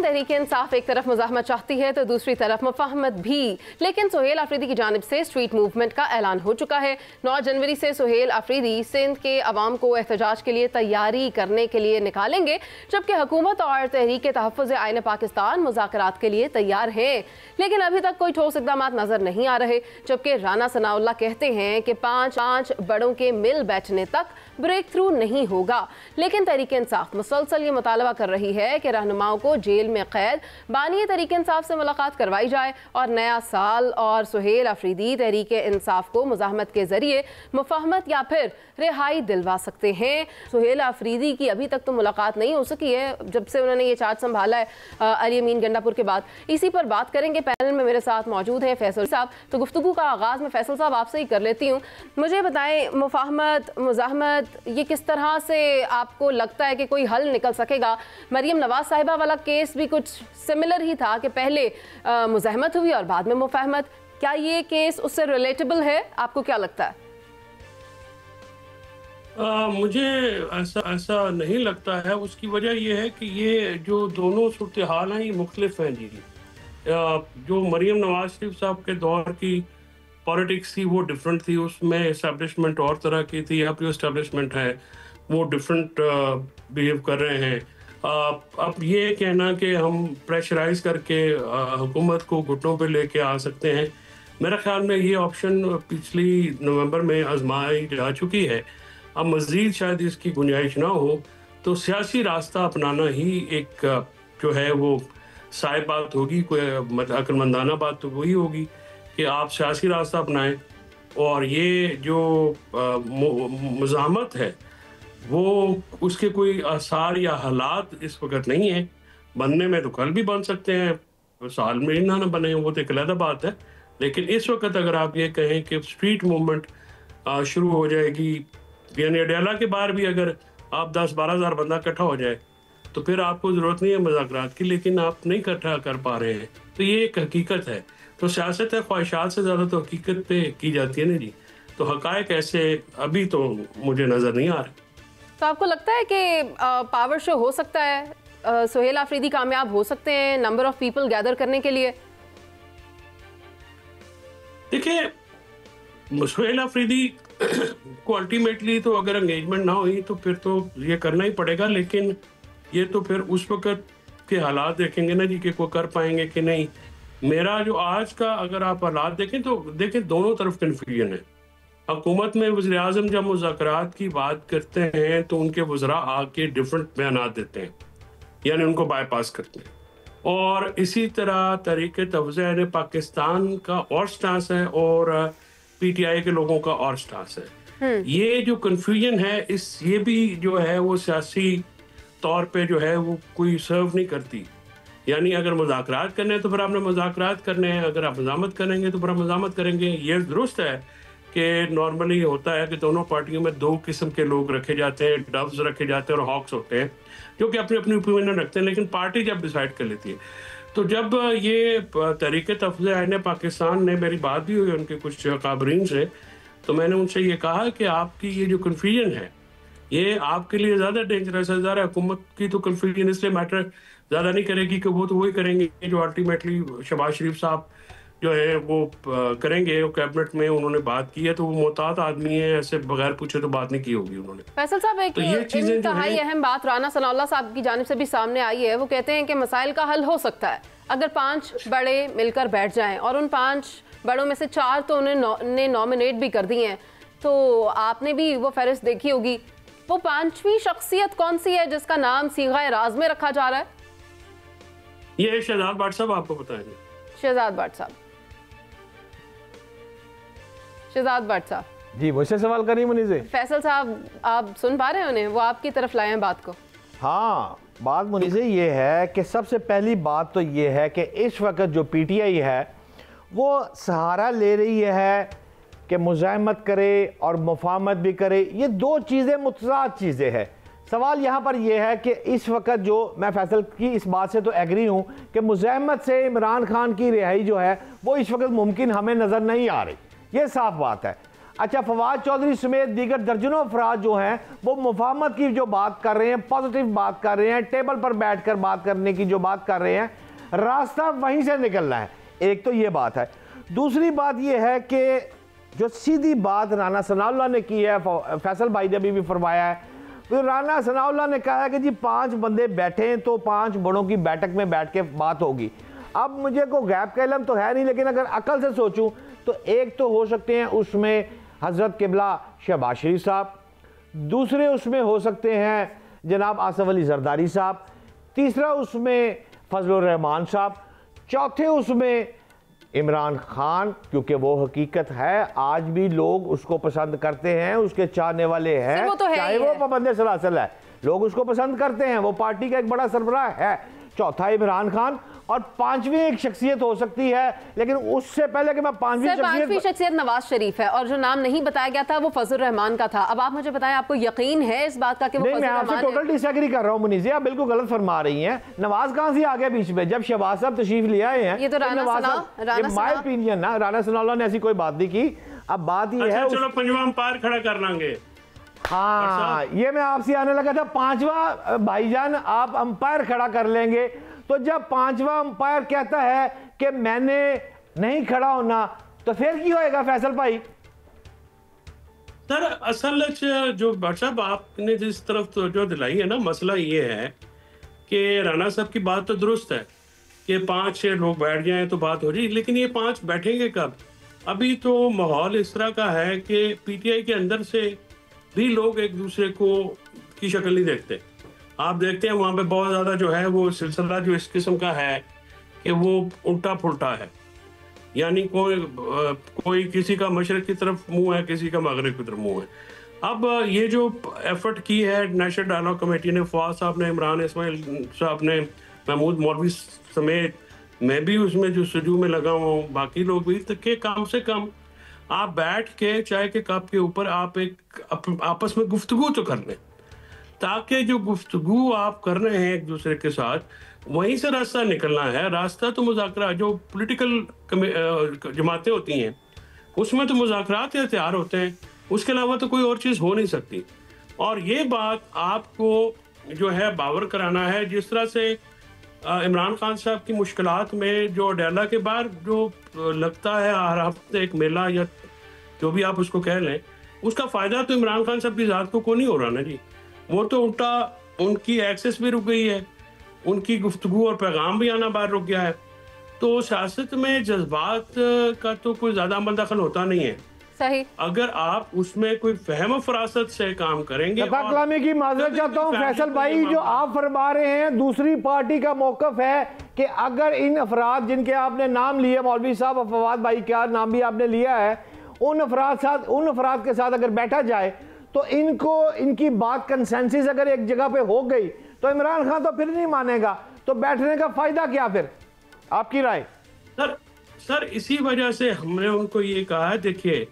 तहरीक इंसाफ एक तरफ मुज़ाहमत चाहती है तो दूसरी तरफ मुफाहमत भी, लेकिन सुहेल आफरीदी की जानिब से स्ट्रीट मूवमेंट का ऐलान हो चुका है। 9 जनवरी से सुहेल आफरीदी सिंध के अवाम को एहतजाज के लिए तैयारी करने के लिए निकालेंगे, जबकि हुकूमत और तहरीक तहफ़्फ़ुज़ आईन पाकिस्तान मुज़ाकरात के लिए तैयार है, लेकिन अभी तक कोई ठोस इक़दाम नजर नहीं आ रहे। जबकि राना सनाउल्लाह कहते हैं कि पाँच बड़ों के मिल बैठने तक ब्रेक थ्रू नहीं होगा, लेकिन तहरीक इंसाफ मुसलसल ये मुतालबा कर रही है कि रहनुमाओं को जेल में कैद बानी तहरीक इंसाफ से मुलाकात करवाई जाए और नया साल और सुहेल आफरीदी तहरीक इंसाफ को मुज़ाहमत के जरिए मुफाहमत या फिर रिहाई दिलवा सकते हैं। सुहेल आफरीदी की अभी तक तो मुलाकात नहीं हो सकी है जब से उन्होंने ये चार्ज संभाला है अली अमीन गंडापुर के बाद। इसी पर बात करेंगे। पैनल में मेरे साथ मौजूद हैं फैसल साहब। तो गुफ्तगू का आगाज़ मैं फैसल साहब आपसे ही कर लेती हूँ। मुझे बताएं, मुफाहमत मुज़ाहमत ये किस तरह से आपको लगता है कि कोई हल निकल सकेगा? मरियम नवाज साहिबा वाला केस भी कुछ सिमिलर ही था कि पहले मुज़ाहमत हुई और बाद में मुफाहमत। क्या ये केस उससे रिलेटेबल है? आपको क्या लगता है? मुझे ऐसा नहीं लगता है। उसकी वजह यह है कि ये जो दोनों सूरत हाल हैं ये मुख्तलिफ हैं जी। जो मरियम नवाज शरीफ साहब के दौर की पॉलिटिक्स थी वो डिफरेंट थी, उसमें इस्टेब्लिशमेंट और तरह की थी। अब जो इस्टेब्लिशमेंट है वो डिफरेंट बिहेव कर रहे हैं। अब ये कहना कि हम प्रेशराइज करके हुकूमत को घुटनों पे लेके आ सकते हैं, मेरे ख्याल में ये ऑप्शन पिछली नवंबर में आजमाई जा चुकी है। अब मज़ीद शायद इसकी गुंजाइश ना हो तो सियासी रास्ता अपनाना ही एक जो है वो साय बात होगी, कोई अक्लमंदाना बात तो वही होगी कि आप सियासी रास्ता अपनाएं। और ये जो मुज़ाहमत है वो उसके कोई आसार या हालात इस वक्त नहीं है। बनने में तो कल भी बन सकते हैं, साल में ना बने वो तो एक अलग बात है। लेकिन इस वक्त अगर आप ये कहें कि स्ट्रीट मूवमेंट शुरू हो जाएगी, यानी अडयाला के बाहर भी अगर आप 10-12 हज़ार बंदा इकट्ठा हो जाए तो फिर आपको ज़रूरत नहीं है मुज़ाकरात की, लेकिन आप नहीं इकट्ठा कर पा रहे हैं, तो ये एक हकीकत है। तो सियासत है ख्वाहिशात से ज़्यादा तो हकीकत पे की जाती है ना जी। तो हकायक ऐसे अभी तो मुझे नज़र नहीं आ रहे। तो आपको लगता है कि पावर शो हो सकता है, सुहेल आफरीदी कामयाब हो सकते हैं नंबर ऑफ पीपल गैदर करने के लिए? देखिए, सुहेल आफरीदी को अल्टीमेटली तो अगर एंगेजमेंट ना हुई तो फिर तो ये करना ही पड़ेगा, लेकिन ये तो फिर उस वक्त के हालात देखेंगे ना जी कि को कर पाएंगे कि नहीं। मेरा जो आज का अगर आप हालात देखें तो देखें दोनों तरफ कन्फ्यूजन है। हुकूमत में वज़ीर आज़म जब मुज़ाकरात की बात करते हैं तो उनके वज़रा आके डिफरेंट बयान देते हैं, यानी उनको बाईपास करते हैं। और इसी तरह तहरीक तहफ़्फ़ुज़ आईन पाकिस्तान का और स्टांस है और PTI के लोगों का और स्टांस है। ये जो कन्फ्यूजन है ये भी जो है वो सियासी तौर पे जो है वो कोई सर्व नहीं करती। यानी अगर मुज़ाकरात करने हैं तो फिर आपने मुज़ाकरात करने हैं, अगर आप मज़ामत करेंगे तो फिर आप मज़ामत करेंगे। ये दुरुस्त है कि नॉर्मली होता है कि दोनों पार्टियों में 2 किस्म के लोग रखे जाते हैं, डव्स रखे जाते हैं और हॉक्स होते हैं जो कि अपनी अपनी ओपिनियन रखते हैं, लेकिन पार्टी जब डिसाइड कर लेती है। तो जब ये तहरीक तहफ़्फ़ुज़ आईन पाकिस्तान ने, मेरी बात भी हुई उनके कुछ काबरीन से, तो मैंने उनसे ये कहा कि आपकी ये जो कन्फ्यूजन है ये आपके लिए ज़्यादा डेंजरस है। ज़्यादा हुकूमत की तो कन्फ्यूजन इसलिए मैटर ज़्यादा नहीं करेगी कि वो तो वही करेंगे जो अल्टीमेटली शहबाज शरीफ साहब जो है वो करेंगे। कैबिनेट में उन्होंने बात की है तो वो मोहतात आदमी है, ऐसे बगैर पूछे तो बात नहीं की होगी उन्होंने। फैसल साहब, एक इंतहाई अहम बात राना सनाउल्लाह साहब की जानिब से भी सामने आई है। वो कहते हैं कि मसाइल का हल हो सकता है अगर 5 बड़े मिलकर बैठ जाएं, और उन 5 बड़ों में से 4 तो उन्हें नॉमिनेट भी कर दिए हैं। तो आपने भी वो फहरिस्त देखी होगी। वो 5वीं शख्सियत कौन सी है जिसका नाम सीगा राज में रखा जा रहा है? ये शहजाद भाट साहब आपको बताएंगे। शहजाद भाट साहब, शहजाद भाट साहब जी, मुझसे सवाल करिए मुनीर से। फैसल साहब, आप सुन पा रहे हैं उन्हें? वो आपकी तरफ लाए हैं बात को। हाँ, बात मुनीर से ये है कि सबसे पहली बात तो ये है कि इस वक्त जो PTI है वो सहारा ले रही है कि मुज़ाहमत करे और मुफाहमत भी करे। ये 2 चीज़ें मुतज़ाद चीज़ें हैं। सवाल यहाँ पर यह है कि इस वक्त जो मैं फैसल की इस बात से तो एग्री हूँ कि मुज़ाहमत से इमरान खान की रिहाई जो है वो इस वक्त मुमकिन हमें नज़र नहीं आ रही, ये साफ बात है। अच्छा, फवाद चौधरी समेत दीगर दर्जनों अफराद जो हैं वो मुफाहमत की जो बात कर रहे हैं, पॉजिटिव बात कर रहे हैं, टेबल पर बैठकर बात करने की जो बात कर रहे हैं, रास्ता वहीं से निकलना है। एक तो ये बात है। दूसरी बात ये है कि जो सीधी बात राना सनाउल्लाह ने की है, फैसल भाई ने भी फरमाया है, तो राना सनाउल्लाह ने कहा है कि जी 5 बंदे बैठे हैं तो 5 बड़ों की बैठक में बैठ के बात होगी। अब मुझे को गैप का इल्म तो है नहीं, लेकिन अगर अकल से सोचूं तो एक तो हो सकते हैं उसमें हज़रत किबला शहबाज शरीफ साहब, दूसरे उसमें हो सकते हैं जनाब आसफ अली जरदारी साहब, तीसरा उसमें फजलुर रहमान साहब, चौथे उसमें इमरान खान, क्योंकि वो हकीकत है आज भी लोग उसको पसंद करते हैं, उसके चाहने वाले हैं, वो तो है, चाहे वो पाबंद सलासल है, लोग उसको पसंद करते हैं, वो पार्टी का एक बड़ा सरबराह है। चौथा इमरान खान, और 5वीं एक शख्सियत हो सकती है, लेकिन उससे पहले कि मैं 5वीं शख्सियत नवाज शरीफ है, और जो नाम नहीं बताया गया था वो फजल रहमान का था। अब आप मुझे बताएं, आपको यकीन है इस बात का कि वो नहीं? मैं आपसे टोटल डिसएग्री कर रहा हूं मुनीज़, आप बिल्कुल गलत फरमा रही हैं। नवाज कहां से आ गया बीच में? जब शहबाज साहब तशरीफ ले आए हैं, ये तो माय ओपिनियन ना, राना सनाउल्लाह ने ऐसी कोई बात नहीं की। अब बात ये है, चलो 5वां अंपायर खड़ा कर लेंगे। हाँ, ये मैं आपसे आने लगा था, 5वां भाईजान आप अंपायर खड़ा कर लेंगे, तो जब 5वां अंपायर कहता है कि मैंने नहीं खड़ा होना, तो फिर क्या होएगा फैसल भाई? सर असल जो भट्ट साहब आपने जिस तरफ तो जो दिलाई है ना, मसला ये है कि राणा साहब की बात तो दुरुस्त है कि 5-6 लोग बैठ जाएं तो बात हो जाए, लेकिन ये 5 बैठेंगे कब? अभी तो माहौल इस तरह का है कि पीटीआई के अंदर से भी लोग एक दूसरे को की शक्ल नहीं देखते। आप देखते हैं वहाँ पे बहुत ज़्यादा जो है वो सिलसिला जो इस किस्म का है कि वो उल्टा फुल्टा है, यानी कोई किसी का मशरक़ की तरफ मुंह है, किसी का मगरिब की तरफ मुंह है। अब ये जो एफर्ट की है नेशनल डायलॉग कमेटी ने, फवाद साहब ने, इमरान इस्माइल साहब ने, महमूद मौलवी समेत मैं भी उसमें जो सजू में लगा हुआ हूँ, बाकी लोग भी, तो कि कम से कम आप बैठ के चाय के कप के ऊपर आप एक आपस में गुफ्तगू तो कर लें, ताकि जो गुफ्तगू आप कर रहे हैं एक दूसरे के साथ, वहीं से रास्ता निकलना है। रास्ता तो मुज़ाकरा, जो पॉलिटिकल जमातें होती हैं उसमें तो मुज़ाकरात तैयार होते हैं, उसके अलावा तो कोई और चीज़ हो नहीं सकती। और ये बात आपको जो है बावर कराना है, जिस तरह से इमरान खान साहब की मुश्किलात में जो अडेला के बाहर जो लगता है हर हफ्ते एक मेला या जो भी आप उसको कह लें, उसका फ़ायदा तो इमरान खान साहब की ज़ात को नहीं हो रहा ना जी। वो तो उल्टा उनकी एक्सेस भी रुक गई है, उनकी गुफ्तगू और पैगाम भी आना बाहर रुक गया है। तो सियासत में जज्बात का तो कोई ज़्यादा अमल दखल होता नहीं है। सही, अगर आप उसमें कोई फहम फरासत से काम करेंगे। कलामी की माजरत चाहता हूँ फैसल भाई, जो आप फरमा रहे हैं, दूसरी पार्टी का मौकफ है कि अगर इन अफराद जिनके आपने नाम लिए, मौलवी साहब और फवाद भाई का नाम भी आपने लिया है, उन अफराद के साथ अगर बैठा जाए तो इनकी बात कंसेंसस अगर एक जगह पे हो गई तो इमरान खान तो फिर नहीं मानेगा, तो बैठने का फायदा क्या फिर? आपकी राय? सर इसी वजह से हमने उनको ये कहा है, देखिए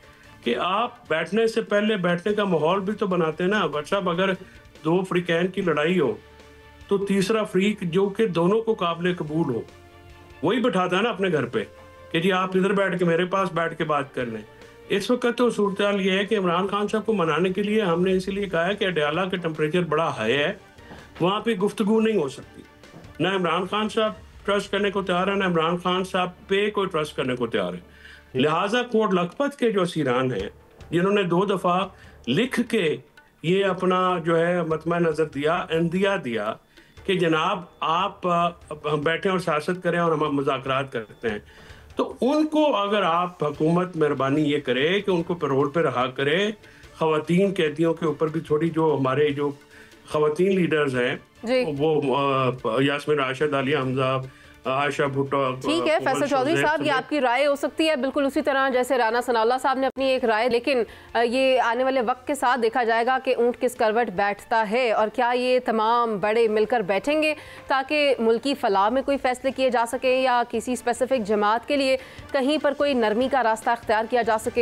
कि आप बैठने से पहले बैठने का माहौल भी तो बनाते हैं ना। व्हाट्सएप अगर 2 फ्रीकैन की लड़ाई हो तो तीसरा फ्रीक जो कि दोनों को काबिल कबूल हो, वही बैठाता है ना अपने घर पे कि जी आप इधर बैठ के मेरे पास बैठ के बात कर लें। इस वक्त तो सूरत हाल ये है कि इमरान खान साहब को मनाने के लिए हमने इसीलिए कहा है कि अडयाला का टेम्परेचर बड़ा हाई है, वहाँ पे गुफ्तगू नहीं हो सकती। ना इमरान खान साहब ट्रस्ट करने को तैयार है, ना इमरान खान साहब पे कोई ट्रस्ट करने को तैयार है। लिहाजा कोट लखपत के जो असीरान हैं, जिन्होंने 2 दफ़ा लिख के ये अपना जो है मतमा नज़र दिया कि जनाब आप हम बैठे और सियासत करें और हम मुज़ाकरात करते हैं, तो उनको अगर आप हुकूमत मेहरबानी ये करे कि उनको पैरोल पे रहा करे। ख़वातीन कैदियों के ऊपर भी थोड़ी, जो हमारे जो ख़वातीन लीडर्स हैं वो यास्मीन राशिद, आलिया हमजा, आयशा भुट्टो, ठीक है फैसल चौधरी साहब, ये आपकी राय हो सकती है बिल्कुल उसी तरह जैसे राना सनाउल्लाह साहब ने अपनी एक राय, लेकिन ये आने वाले वक्त के साथ देखा जाएगा कि ऊंट किस करवट बैठता है और क्या ये तमाम बड़े मिलकर बैठेंगे ताकि मुल्की फलाह में कोई फैसले किए जा सके या किसी स्पेसिफिक जमात के लिए कहीं पर कोई नरमी का रास्ता अख्तियार किया जा सके।